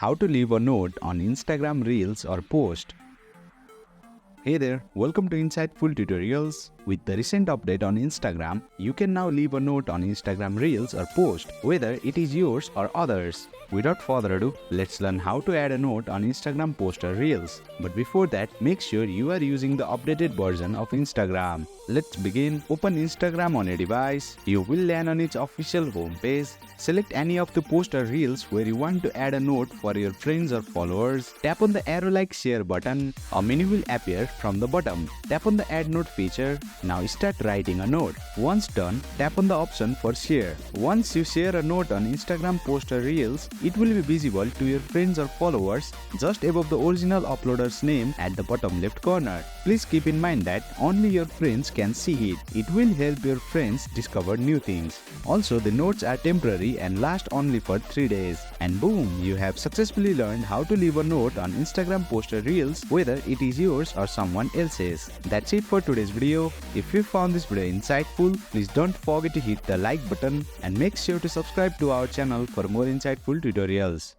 How to leave a note on Instagram Reels or post. Hey there, welcome to Insightful Tutorials. With the recent update on Instagram, you can now leave a note on Instagram Reels or post, whether it is yours or others. Without further ado, let's learn how to add a note on Instagram post or Reels. But before that, make sure you are using the updated version of Instagram. Let's begin. Open Instagram on a device. You will land on its official homepage. Select any of the post or Reels where you want to add a note for your friends or followers. Tap on the arrow like share button. A menu will appear from the bottom. Tap on the add note feature. Now start writing a note. Once done, tap on the option for share. Once you share a note on Instagram post or Reels, it will be visible to your friends or followers just above the original uploader's name at the bottom left corner. Please keep in mind that only your friends can see it. It will help your friends discover new things. Also, the notes are temporary and last only for 3 days. And boom, you have successfully learned how to leave a note on Instagram post or Reels, whether it is yours or someone else's. That's it for today's video. If you found this video insightful, please don't forget to hit the like button and make sure to subscribe to our channel for more insightful tutorials.